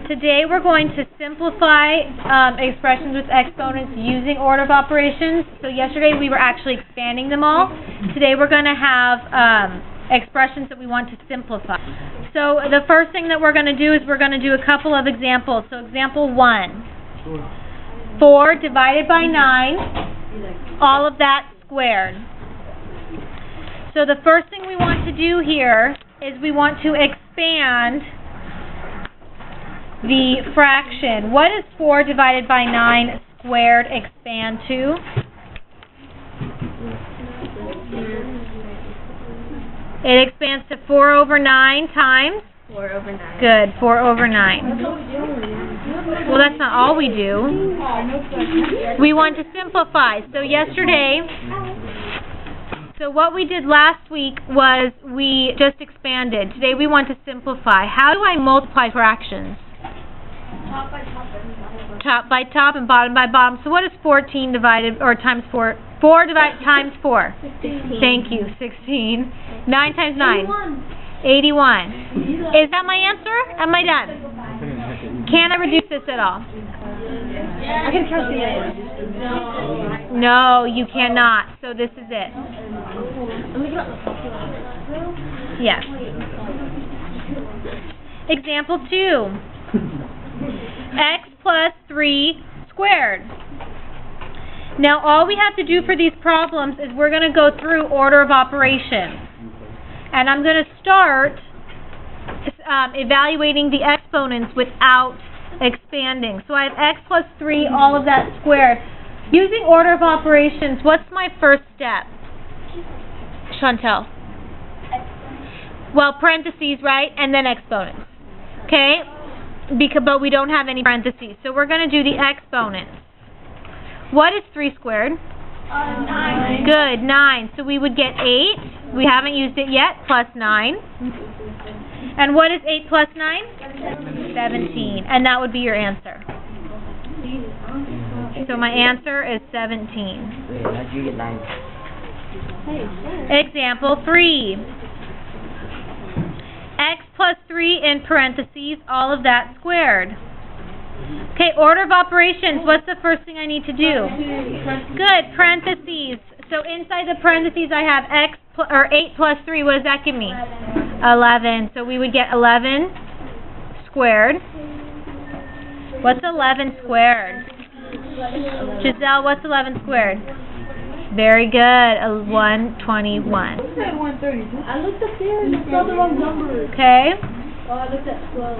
Today we're going to simplify expressions with exponents using order of operations. So yesterday we were actually expanding them all. Today we're going to have expressions that we want to simplify. So the first thing that we're going to do is we're going to do a couple of examples. So example 1. 4 divided by 9, all of that squared. So the first thing we want to do here is we want to expand the fraction. What is 4 divided by 9 squared expand to? It expands to 4 over 9 times? 4 over 9. Good, 4 over 9. Well, that's not all we do. We want to simplify. So what we did last week was we just expanded. Today we want to simplify. How do I multiply fractions? Top by top and bottom by Top by top and bottom by bottom. So what is 14 divided, or times 4? 4 divided times 4. 16. Thank you, 16. 9 times 9. 81. 81. Is that my answer? Am I done? Can I reduce this at all? I can count the edge. No, you cannot. So this is it. Yes. Example 2. X plus 3 squared. Now all we have to do for these problems is we're going to go through order of operations. And I'm going to start evaluating the exponents without expanding. So I have x plus 3, all of that squared. Using order of operations, what's my first step? Chantel? Well, parentheses, right? And then exponents. Okay? But we don't have any parentheses. So we're going to do the exponents. What is 3 squared? 9. Good, 9. So we would get 8. We haven't used it yet, plus 9. And what is 8 plus 9? 17. And that would be your answer. So my answer is 17. Example 3. X plus 3 in parentheses, all of that squared. Okay, order of operations, what's the first thing I need to do? Good, parentheses. So inside the parentheses I have 8 plus 3, what does that give me? 11. So we would get 11 squared. What's 11 squared? Giselle, what's 11 squared? Very good, 121. I looked up there and I saw the wrong number. Okay. Oh, I looked at 12.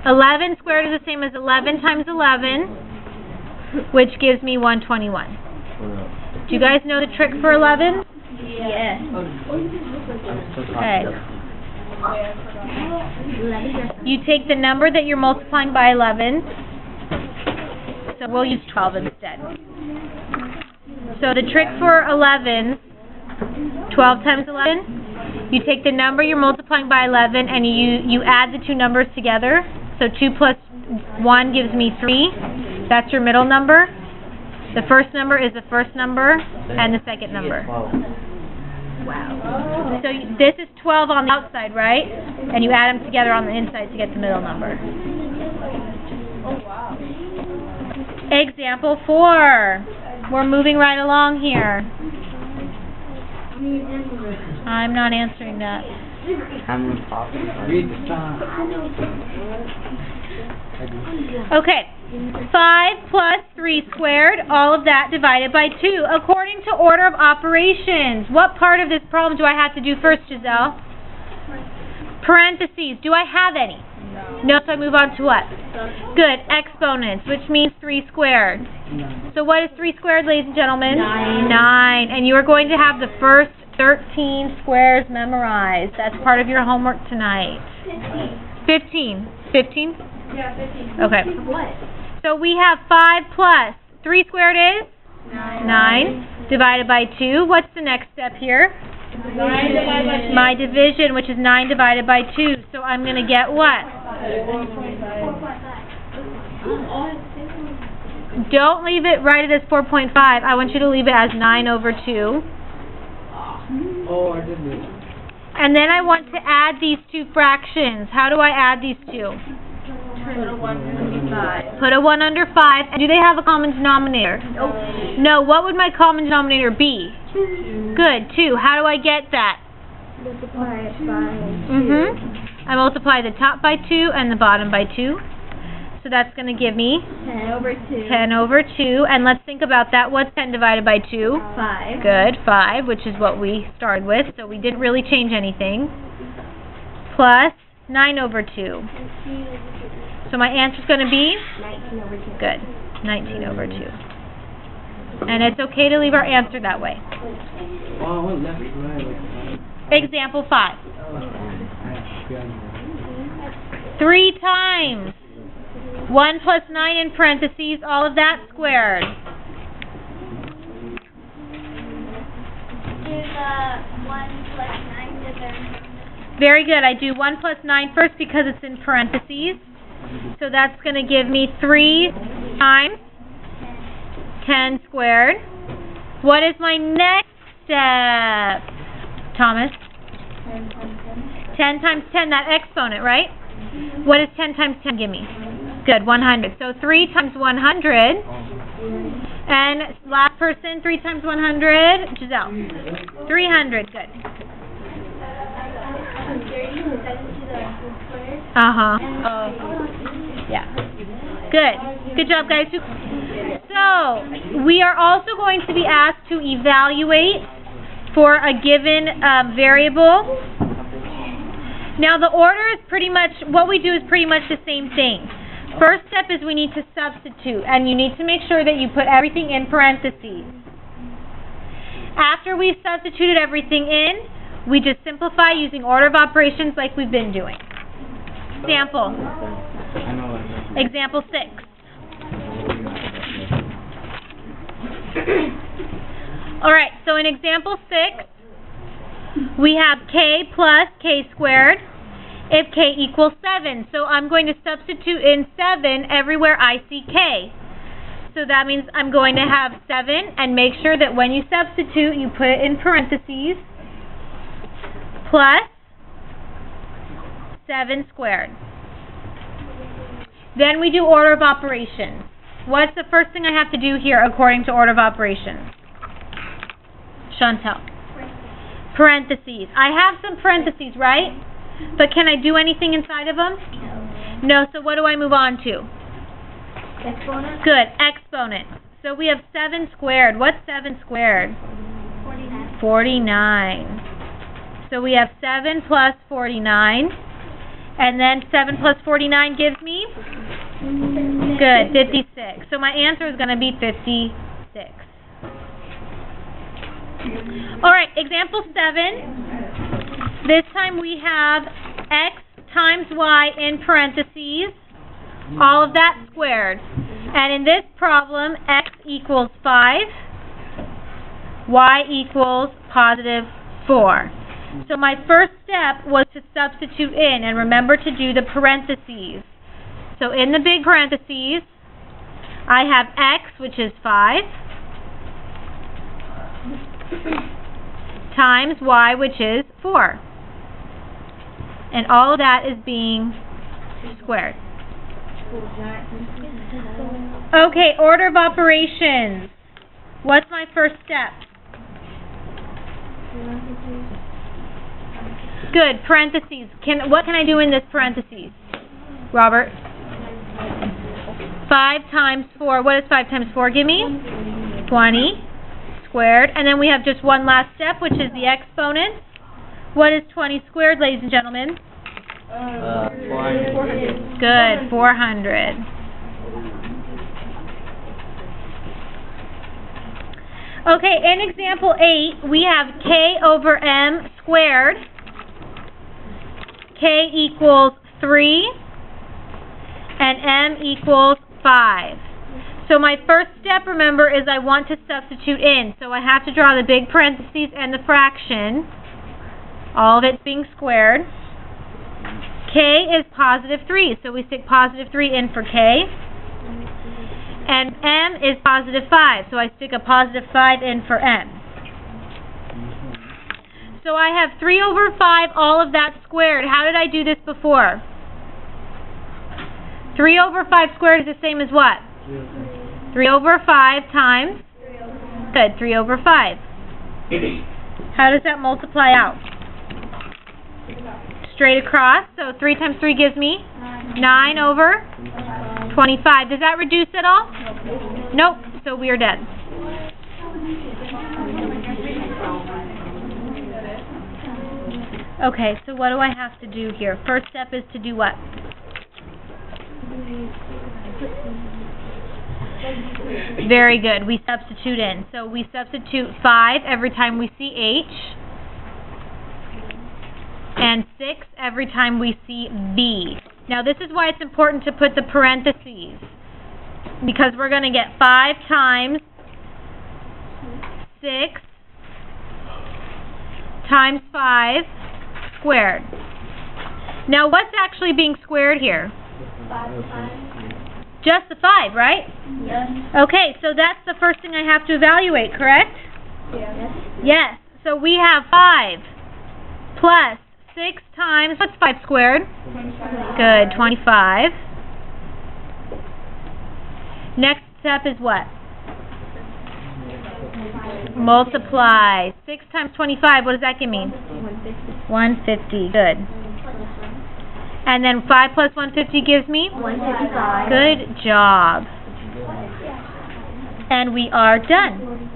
11 squared is the same as 11 times 11, which gives me 121. Do you guys know the trick for 11? Yes. Okay. You take the number that you're multiplying by 11, so we'll use 12 instead. So the trick for 11, 12 times 11, you take the number you're multiplying by 11 and you add the two numbers together. So 2 plus 1 gives me 3. That's your middle number. The first number is the first number and the second number. Wow. So this is 12 on the outside, right? And you add them together on the inside to get the middle number. Oh, wow. Example 4. We're moving right along here. I'm not answering that. Okay. 5 plus 3 squared, all of that divided by 2. According to order of operations, what part of this problem do I have to do first, Giselle? Parentheses. Do I have any? No, so I move on to what? Good, exponents, which means 3 squared. So what is 3 squared, ladies and gentlemen? 9. And you are going to have the first 13 squares memorized. That's part of your homework tonight. 15. 15? Yeah, 15. Okay. What? So we have 5 plus 3 squared is? 9. Divided by 2. What's the next step here? 9 divided by 2. My division, which is 9 divided by 2. So I'm going to get what? 4.5. Don't leave it right as 4.5. I want you to leave it as 9 over 2. Oh, I did this. And then I want to add these two fractions. How do I add these two? Put a 1 under 5. Put a 1 under 5. And do they have a common denominator? Nope. No. What would my common denominator be? 2. Good. 2. How do I get that? Multiply it by I multiply the top by 2 and the bottom by 2. So that's going to give me 10 over 2. 10 over 2. And let's think about that. What's 10 divided by 2? 5. Good. 5, which is what we started with. So we didn't really change anything. Plus 9 over 2. So my answer is going to be? 19 over 2. Good. 19 over 2. And it's okay to leave our answer that way. Example 5. 3 times 1 plus 9 in parentheses, all of that squared. Do the 1 plus 9 to the... Very good. I do 1 plus 9 first because it's in parentheses. So that's going to give me 3 times 10 squared. What is my next step, Thomas? 10 times 10, that exponent, right? What does 10 times 10 give me? Good, 100. So 3 times 100. And last person, 3 times 100. Giselle. 300. Good. Yeah. Good. Good job, guys. So, we are also going to be asked to evaluate for a given variable. Now, the order is pretty much, what we do is pretty much the same thing. First step is we need to substitute, and you need to make sure that you put everything in parentheses. After we've substituted everything in, we just simplify using order of operations like we've been doing. Example. Example 6. Alright, so in example 6, we have k plus k squared if k equals 7. So I'm going to substitute in 7 everywhere I see k. So that means I'm going to have 7, and make sure that when you substitute, you put it in parentheses, plus 7 squared. Then we do order of operations. What's the first thing I have to do here according to order of operations? Chantel. Parentheses. I have some parentheses, right? But can I do anything inside of them? No. So what do I move on to? Exponent? Good. Exponent. So we have 7 squared. What's 7 squared? 49. 49. So we have 7 plus 49. And then 7 plus 49 gives me? Good. 56. So my answer is going to be 56. Alright, example 7. This time we have x times y in parentheses, all of that squared. And in this problem, x equals 5, y equals positive 4. So my first step was to substitute in, and remember to do the parentheses. So in the big parentheses, I have x, which is 5, times y, which is 4. And all of that is being squared. Okay, order of operations. What's my first step? Good, parentheses. What can I do in this parentheses? Robert? 5 times 4. What does 5 times 4 give me? 20 squared. And then we have just one last step, which is the exponent. What is 20 squared, ladies and gentlemen? 400. Good, 400. Okay, in example 8, we have k over m squared. K equals 3, and m equals 5. So my first step, remember, is I want to substitute in. So I have to draw the big parentheses and the fraction. All of it's being squared. K is positive 3, so we stick positive 3 in for K. And M is positive 5, so I stick a positive 5 in for M. So I have 3 over 5, all of that squared. How did I do this before? 3 over 5 squared is the same as what? 3 over 5 times? Good, 3 over 5. How does that multiply out? Straight across, so 3 times 3 gives me? 9 over 25. Does that reduce at all? Nope, so we are dead. Okay, so what do I have to do here? First step is to do what? Very good. We substitute in. So we substitute 5 every time we see H, and 6 every time we see B. Now this is why it's important to put the parentheses, because we're going to get 5 times 6 times 5 squared. Now what's actually being squared here? 5. Just the 5, right? Yes. Okay, so that's the first thing I have to evaluate, correct? Yes. Yes. So we have 5 plus 6 times, what's 5 squared? 25. Good, 25. Next step is what? Multiply. 6 times 25, what does that give me? 150. Good. And then 5 plus 150 gives me? 155. Good job. And we are done.